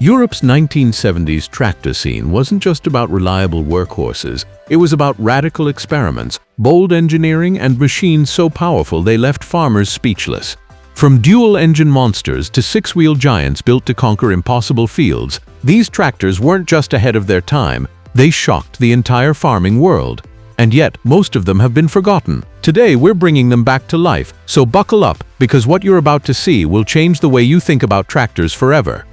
Europe's 1970s tractor scene wasn't just about reliable workhorses, it was about radical experiments, bold engineering, and machines so powerful they left farmers speechless. From dual-engine monsters to six-wheel giants built to conquer impossible fields, these tractors weren't just ahead of their time, they shocked the entire farming world. And yet, most of them have been forgotten. Today, we're bringing them back to life, so buckle up, because what you're about to see will change the way you think about tractors forever.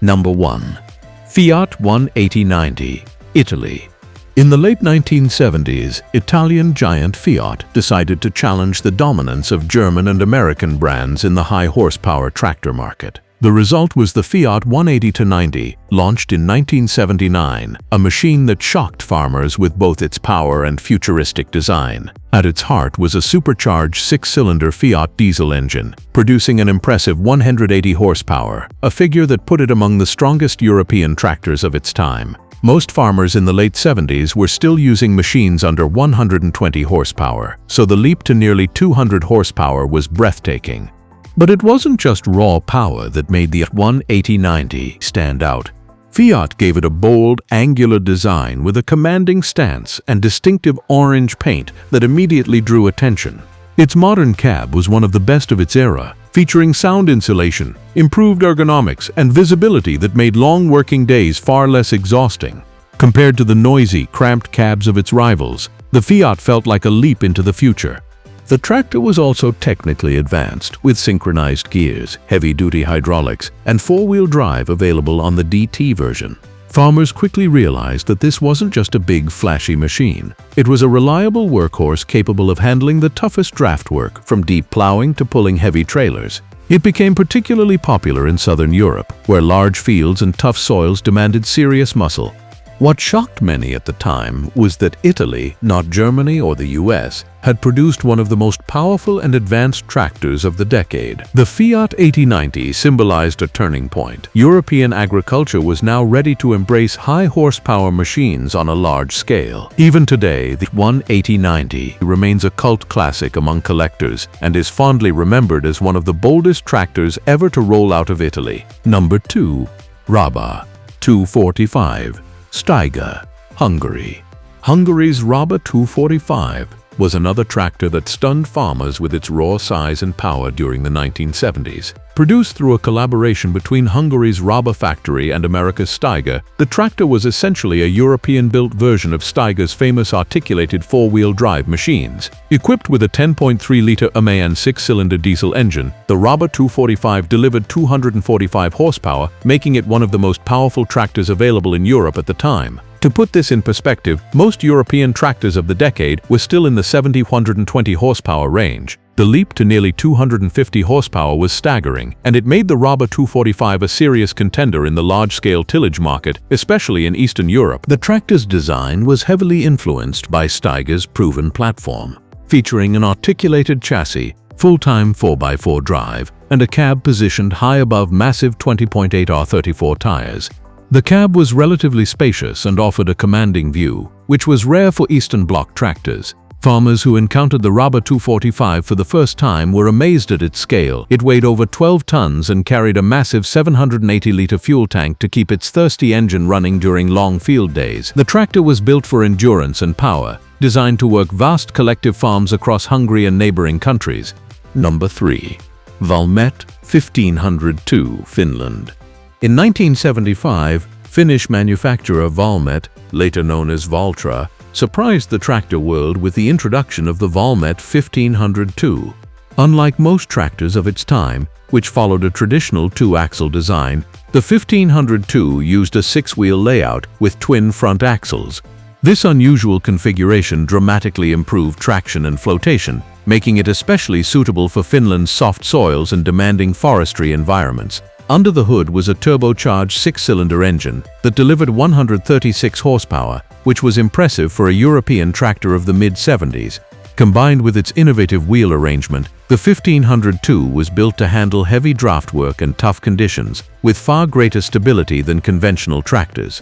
Number 1. Fiat 18090, Italy. In the late 1970s, Italian giant Fiat decided to challenge the dominance of German and American brands in the high-horsepower tractor market. The result was the Fiat 180-90, launched in 1979, a machine that shocked farmers with both its power and futuristic design. At its heart was a supercharged six-cylinder Fiat diesel engine, producing an impressive 180 horsepower, a figure that put it among the strongest European tractors of its time. Most farmers in the late 70s were still using machines under 120 horsepower, so the leap to nearly 200 horsepower was breathtaking. But it wasn't just raw power that made the 180-90 stand out. Fiat gave it a bold, angular design with a commanding stance and distinctive orange paint that immediately drew attention. Its modern cab was one of the best of its era, featuring sound insulation, improved ergonomics, and visibility that made long working days far less exhausting. Compared to the noisy, cramped cabs of its rivals, the Fiat felt like a leap into the future. The tractor was also technically advanced, with synchronized gears, heavy-duty hydraulics, and four-wheel drive available on the DT version. Farmers quickly realized that this wasn't just a big, flashy machine. It was a reliable workhorse capable of handling the toughest draft work, from deep plowing to pulling heavy trailers. It became particularly popular in southern Europe, where large fields and tough soils demanded serious muscle. What shocked many at the time was that Italy, not Germany or the US, had produced one of the most powerful and advanced tractors of the decade. The Fiat 8090 symbolized a turning point. European agriculture was now ready to embrace high-horsepower machines on a large scale. Even today, the 18090 remains a cult classic among collectors and is fondly remembered as one of the boldest tractors ever to roll out of Italy. Number 2. Rába 245. Steiger, Hungary. Hungary's Rába 245 was another tractor that stunned farmers with its raw size and power during the 1970s. Produced through a collaboration between Hungary's Rába factory and America's Steiger, the tractor was essentially a European-built version of Steiger's famous articulated four-wheel drive machines. Equipped with a 10.3-liter AMAN six-cylinder diesel engine, the Rába 245 delivered 245 horsepower, making it one of the most powerful tractors available in Europe at the time. To put this in perspective, most European tractors of the decade were still in the 70–120 horsepower range. The leap to nearly 250 horsepower was staggering, and it made the Rába 245 a serious contender in the large-scale tillage market, especially in Eastern Europe. The tractor's design was heavily influenced by Steiger's proven platform, featuring an articulated chassis, full-time 4x4 drive, and a cab positioned high above massive 20.8 R34 tires. The cab was relatively spacious and offered a commanding view, which was rare for Eastern Bloc tractors. Farmers who encountered the Rába 245 for the first time were amazed at its scale. It weighed over 12 tons and carried a massive 780-liter fuel tank to keep its thirsty engine running during long field days. The tractor was built for endurance and power, designed to work vast collective farms across Hungary and neighboring countries. Number 3. Valmet 1502, Finland. In 1975, Finnish manufacturer Valmet, later known as Valtra, surprised the tractor world with the introduction of the Valmet 1502. Unlike most tractors of its time, which followed a traditional two-axle design, the 1502 used a six-wheel layout with twin front axles. This unusual configuration dramatically improved traction and flotation, making it especially suitable for Finland's soft soils and demanding forestry environments. Under the hood was a turbocharged six-cylinder engine that delivered 136 horsepower, which was impressive for a European tractor of the mid-70s. Combined with its innovative wheel arrangement, the 1502 was built to handle heavy draft work and tough conditions, with far greater stability than conventional tractors.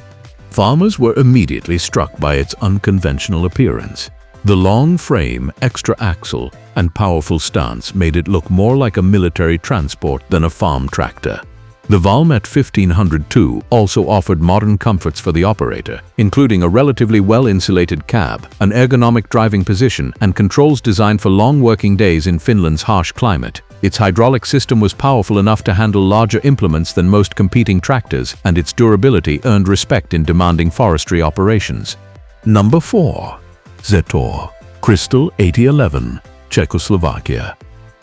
Farmers were immediately struck by its unconventional appearance. The long frame, extra axle, and powerful stance made it look more like a military transport than a farm tractor. The Valmet 1502 also offered modern comforts for the operator, including a relatively well-insulated cab, an ergonomic driving position, and controls designed for long working days in Finland's harsh climate. Its hydraulic system was powerful enough to handle larger implements than most competing tractors, and its durability earned respect in demanding forestry operations. Number 4. Zetor Crystal 8011, Czechoslovakia.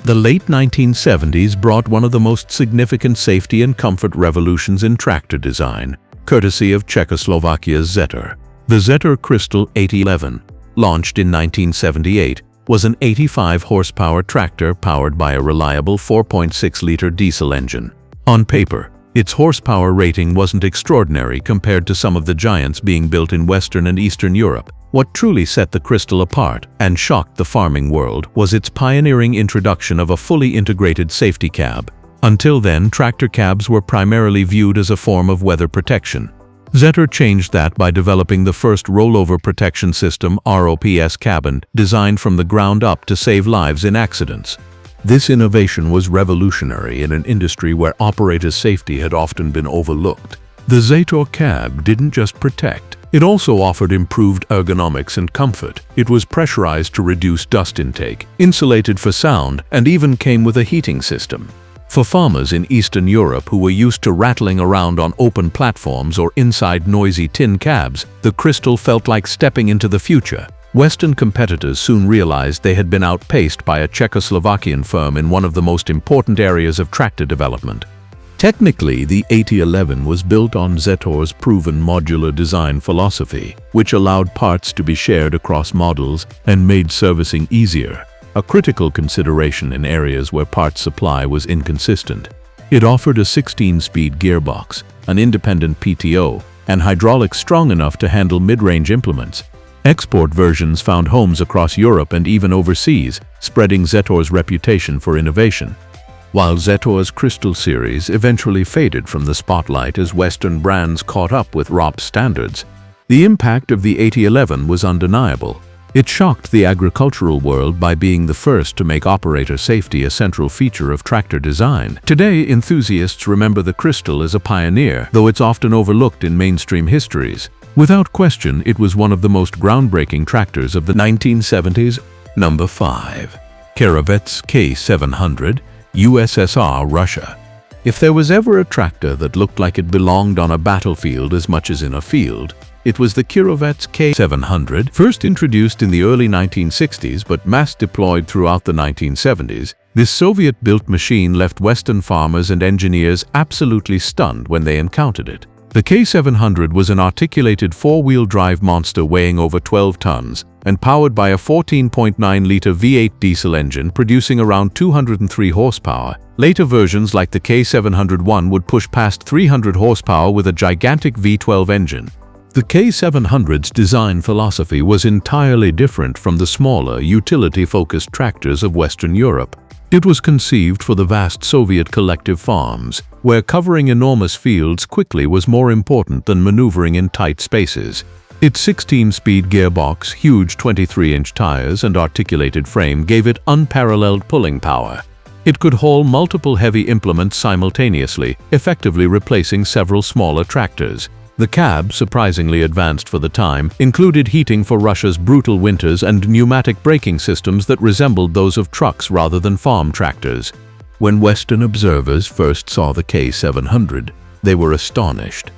The late 1970s brought one of the most significant safety and comfort revolutions in tractor design, courtesy of Czechoslovakia's Zetor. The Zetor Crystal 8011, launched in 1978, was an 85-horsepower tractor powered by a reliable 4.6-liter diesel engine. On paper, its horsepower rating wasn't extraordinary compared to some of the giants being built in Western and Eastern Europe. What truly set the Crystal apart and shocked the farming world was its pioneering introduction of a fully integrated safety cab. Until then, tractor cabs were primarily viewed as a form of weather protection. Zetor changed that by developing the first rollover protection system ROPS cabin, designed from the ground up to save lives in accidents. This innovation was revolutionary in an industry where operators' safety had often been overlooked. The Zetor cab didn't just protect, it also offered improved ergonomics and comfort. It was pressurized to reduce dust intake, insulated for sound, and even came with a heating system. For farmers in Eastern Europe who were used to rattling around on open platforms or inside noisy tin cabs, the Crystal felt like stepping into the future. Western competitors soon realized they had been outpaced by a Czechoslovakian firm in one of the most important areas of tractor development. Technically, the 8011 was built on Zetor's proven modular design philosophy, which allowed parts to be shared across models and made servicing easier, a critical consideration in areas where parts supply was inconsistent. It offered a 16-speed gearbox, an independent PTO, and hydraulics strong enough to handle mid-range implements. Export versions found homes across Europe and even overseas, spreading Zetor's reputation for innovation. While Zetor's Crystal series eventually faded from the spotlight as Western brands caught up with Rába standards, the impact of the 8011 was undeniable. It shocked the agricultural world by being the first to make operator safety a central feature of tractor design. Today, enthusiasts remember the Crystal as a pioneer, though it's often overlooked in mainstream histories. Without question, it was one of the most groundbreaking tractors of the 1970s. Number 5. Kirovets K-700, USSR, Russia. If there was ever a tractor that looked like it belonged on a battlefield as much as in a field, it was the Kirovets K-700, first introduced in the early 1960s but mass-deployed throughout the 1970s. This Soviet-built machine left Western farmers and engineers absolutely stunned when they encountered it. The K-700 was an articulated four-wheel drive monster weighing over 12 tons and powered by a 14.9-liter V8 diesel engine producing around 203 horsepower. Later versions like the K-701 would push past 300 horsepower with a gigantic V12 engine. The K-700's design philosophy was entirely different from the smaller, utility-focused tractors of Western Europe. It was conceived for the vast Soviet collective farms, where covering enormous fields quickly was more important than maneuvering in tight spaces. Its 16-speed gearbox, huge 23-inch tires, and articulated frame gave it unparalleled pulling power. It could haul multiple heavy implements simultaneously, effectively replacing several smaller tractors. The cab, surprisingly advanced for the time, included heating for Russia's brutal winters and pneumatic braking systems that resembled those of trucks rather than farm tractors. When Western observers first saw the K-700, they were astonished.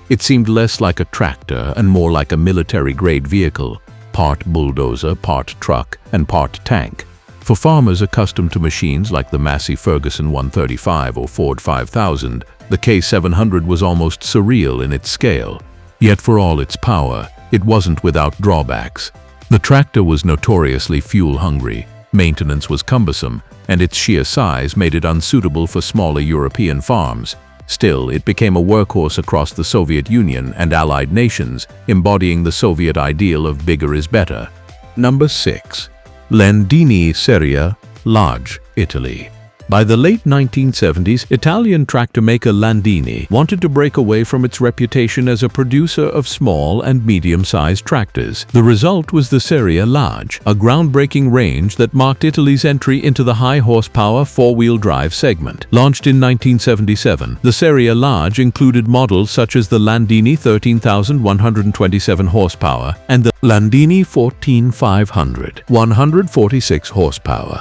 It seemed less like a tractor and more like a military-grade vehicle, part bulldozer, part truck, and part tank. For farmers accustomed to machines like the Massey Ferguson 135 or Ford 5000, the K-700 was almost surreal in its scale. Yet for all its power, it wasn't without drawbacks. The tractor was notoriously fuel-hungry, maintenance was cumbersome, and its sheer size made it unsuitable for smaller European farms. Still, it became a workhorse across the Soviet Union and allied nations, embodying the Soviet ideal of bigger is better. Number 6. Landini Seria, Large, Italy. By the late 1970s, Italian tractor maker Landini wanted to break away from its reputation as a producer of small and medium-sized tractors. The result was the Serie Large, a groundbreaking range that marked Italy's entry into the high-horsepower four-wheel drive segment. Launched in 1977, the Serie Large included models such as the Landini 13,127 horsepower and the Landini 14,500, 146 horsepower.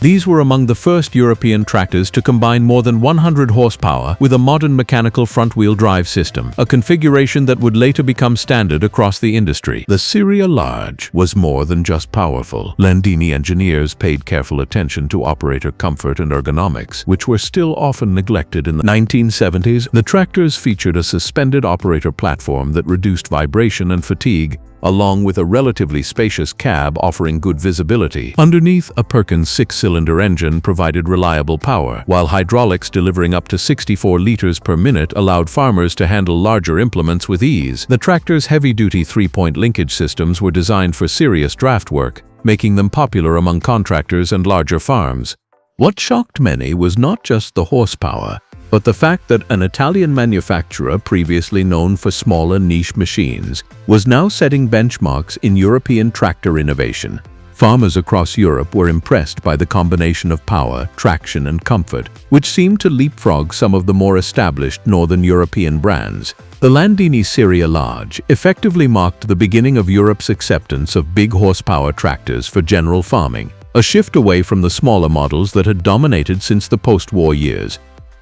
These were among the first European tractors to combine more than 100 horsepower with a modern mechanical front-wheel drive system, a configuration that would later become standard across the industry. The Serie Large was more than just powerful. Landini engineers paid careful attention to operator comfort and ergonomics, which were still often neglected in the 1970s. The tractors featured a suspended operator platform that reduced vibration and fatigue, along with a relatively spacious cab offering good visibility. Underneath, a Perkins six-cylinder engine provided reliable power, while hydraulics delivering up to 64 liters per minute allowed farmers to handle larger implements with ease. The tractor's heavy-duty three-point linkage systems were designed for serious draft work, making them popular among contractors and larger farms. What shocked many was not just the horsepower, but the fact that an Italian manufacturer previously known for smaller niche machines was now setting benchmarks in European tractor innovation. Farmers across Europe were impressed by the combination of power, traction, and comfort, which seemed to leapfrog some of the more established Northern European brands. The Landini Serie Large effectively marked the beginning of Europe's acceptance of big horsepower tractors for general farming, a shift away from the smaller models that had dominated since the post-war years.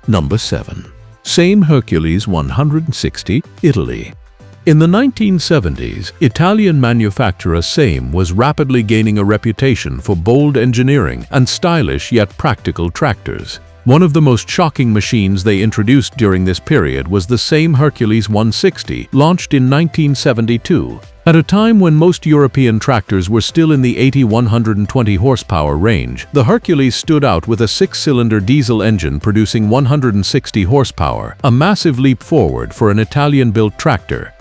Number 7. Same Hercules 160, Italy. In the 1970s, Italian manufacturer Same was rapidly gaining a reputation for bold engineering and stylish yet practical tractors. One of the most shocking machines they introduced during this period was the Same Hercules 160, launched in 1972. At a time when most European tractors were still in the 80-120 horsepower range, the Hercules stood out with a six-cylinder diesel engine producing 160 horsepower, a massive leap forward for an Italian-built tractor.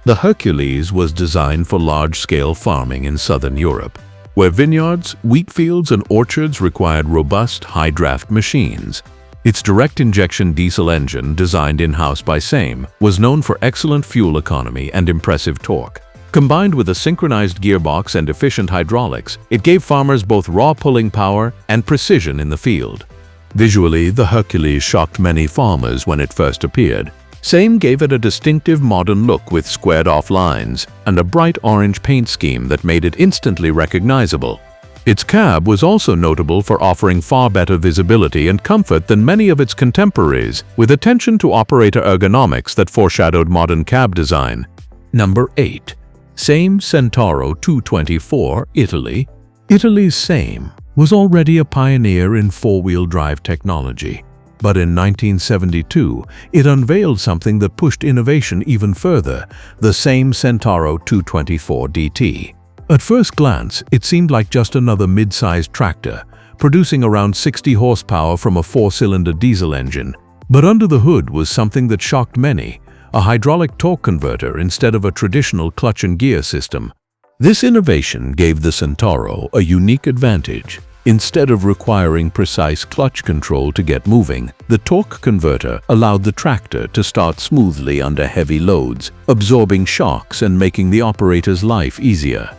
The Hercules was designed for large-scale farming in southern Europe, where vineyards, wheat fields, and orchards required robust, high-draft machines. Its direct-injection diesel engine, designed in-house by Same, was known for excellent fuel economy and impressive torque. Combined with a synchronized gearbox and efficient hydraulics, it gave farmers both raw pulling power and precision in the field. Visually, the Hercules shocked many farmers when it first appeared. Same gave it a distinctive modern look with squared-off lines and a bright orange paint scheme that made it instantly recognizable. Its cab was also notable for offering far better visibility and comfort than many of its contemporaries, with attention to operator ergonomics that foreshadowed modern cab design. Number 8. Same Centauro 224, Italy. Italy's Same was already a pioneer in four-wheel drive technology, but in 1972 it unveiled something that pushed innovation even further, the Same Centauro 224 DT. At first glance, it seemed like just another mid-sized tractor, producing around 60 horsepower from a four-cylinder diesel engine. But under the hood was something that shocked many: a hydraulic torque converter instead of a traditional clutch and gear system. This innovation gave the Centauro a unique advantage. Instead of requiring precise clutch control to get moving, the torque converter allowed the tractor to start smoothly under heavy loads, absorbing shocks and making the operator's life easier.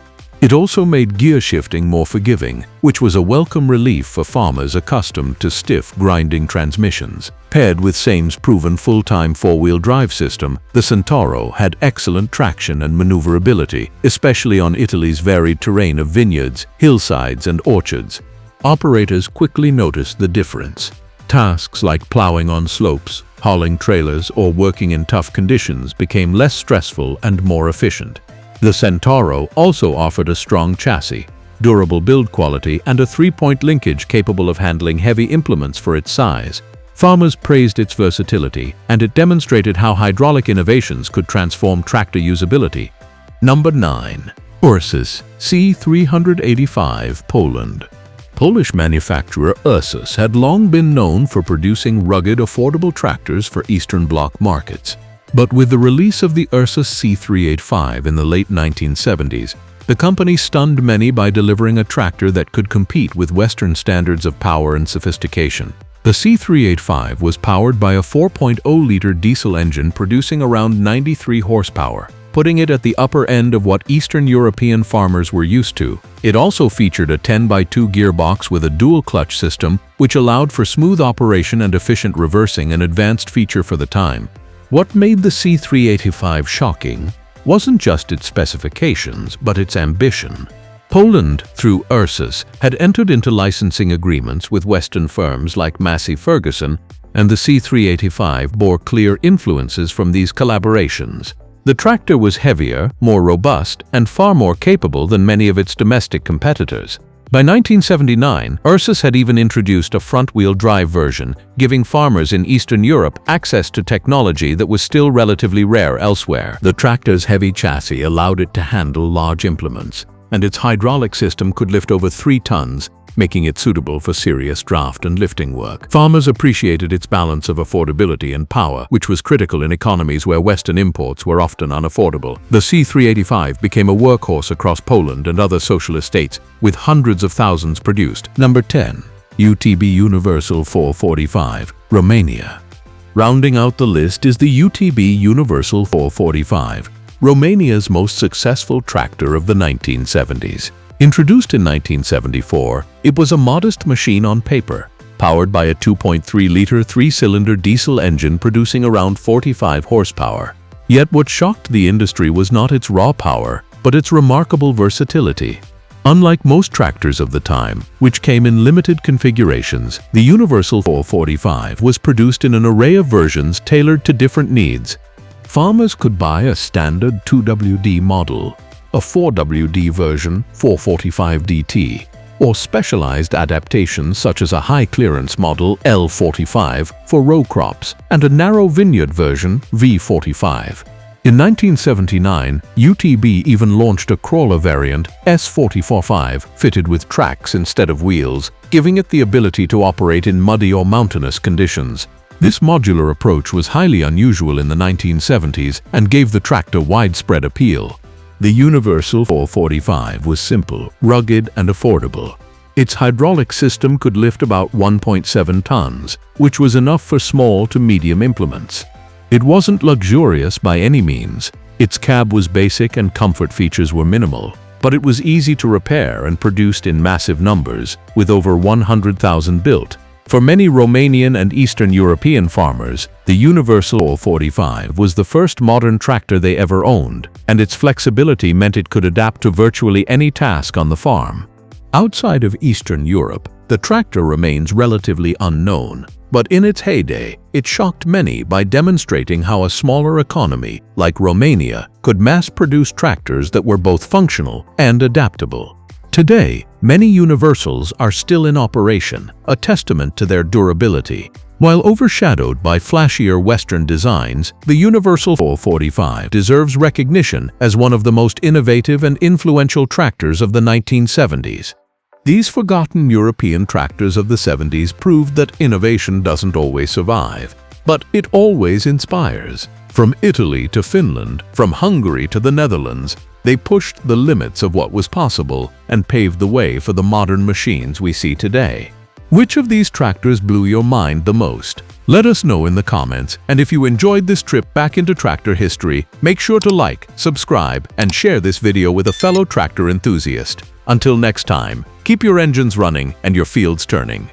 It also made gear shifting more forgiving, which was a welcome relief for farmers accustomed to stiff, grinding transmissions. Paired with Same's proven full-time four-wheel drive system, the Centauro had excellent traction and maneuverability, especially on Italy's varied terrain of vineyards, hillsides, and orchards. Operators quickly noticed the difference. Tasks like plowing on slopes, hauling trailers, or working in tough conditions became less stressful and more efficient. The Centauro also offered a strong chassis, durable build quality, and a three-point linkage capable of handling heavy implements for its size. Farmers praised its versatility, and it demonstrated how hydraulic innovations could transform tractor usability. Number 9. Ursus C-385, Poland. Polish manufacturer Ursus had long been known for producing rugged, affordable tractors for Eastern Bloc markets. But with the release of the Ursus C-385 in the late 1970s, the company stunned many by delivering a tractor that could compete with Western standards of power and sophistication. The C385 was powered by a 4.0-liter diesel engine producing around 93 horsepower, putting it at the upper end of what Eastern European farmers were used to. It also featured a 10x2 gearbox with a dual-clutch system, which allowed for smooth operation and efficient reversing, an advanced feature for the time. What made the C385 shocking wasn't just its specifications, but its ambition. Poland, through Ursus, had entered into licensing agreements with Western firms like Massey Ferguson, and the C385 bore clear influences from these collaborations. The tractor was heavier, more robust, and far more capable than many of its domestic competitors. By 1979, Ursus had even introduced a front-wheel drive version, giving farmers in Eastern Europe access to technology that was still relatively rare elsewhere. The tractor's heavy chassis allowed it to handle large implements, and its hydraulic system could lift over 3 tons, making it suitable for serious draft and lifting work. Farmers appreciated its balance of affordability and power, which was critical in economies where Western imports were often unaffordable. The C385 became a workhorse across Poland and other socialist states, with hundreds of thousands produced. Number 10. UTB Universal 445, Romania. Rounding out the list is the UTB Universal 445, Romania's most successful tractor of the 1970s. Introduced in 1974, it was a modest machine on paper, powered by a 2.3-liter 3-cylinder diesel engine producing around 45 horsepower. Yet what shocked the industry was not its raw power, but its remarkable versatility. Unlike most tractors of the time, which came in limited configurations, the Universal 445 was produced in an array of versions tailored to different needs. Farmers could buy a standard 2WD model, a 4WD version 445DT, or specialized adaptations such as a high-clearance model L45 for row crops and a narrow vineyard version V45. In 1979, UTB even launched a crawler variant S445 fitted with tracks instead of wheels, giving it the ability to operate in muddy or mountainous conditions. This modular approach was highly unusual in the 1970s and gave the tractor widespread appeal. The Universal 445 was simple, rugged, and affordable. Its hydraulic system could lift about 1.7 tons, which was enough for small to medium implements. It wasn't luxurious by any means. Its cab was basic and comfort features were minimal, but it was easy to repair and produced in massive numbers, with over 100,000 built. For many Romanian and Eastern European farmers, the Universal 445 was the first modern tractor they ever owned, and its flexibility meant it could adapt to virtually any task on the farm. Outside of Eastern Europe, the tractor remains relatively unknown, but in its heyday, it shocked many by demonstrating how a smaller economy, like Romania, could mass-produce tractors that were both functional and adaptable. Today, many Universals are still in operation, a testament to their durability. While overshadowed by flashier Western designs, the Universal 445 deserves recognition as one of the most innovative and influential tractors of the 1970s. These forgotten European tractors of the 70s proved that innovation doesn't always survive, but it always inspires. From Italy to Finland, from Hungary to the Netherlands, they pushed the limits of what was possible and paved the way for the modern machines we see today. Which of these tractors blew your mind the most? Let us know in the comments, and if you enjoyed this trip back into tractor history, make sure to like, subscribe, and share this video with a fellow tractor enthusiast. Until next time, keep your engines running and your fields turning.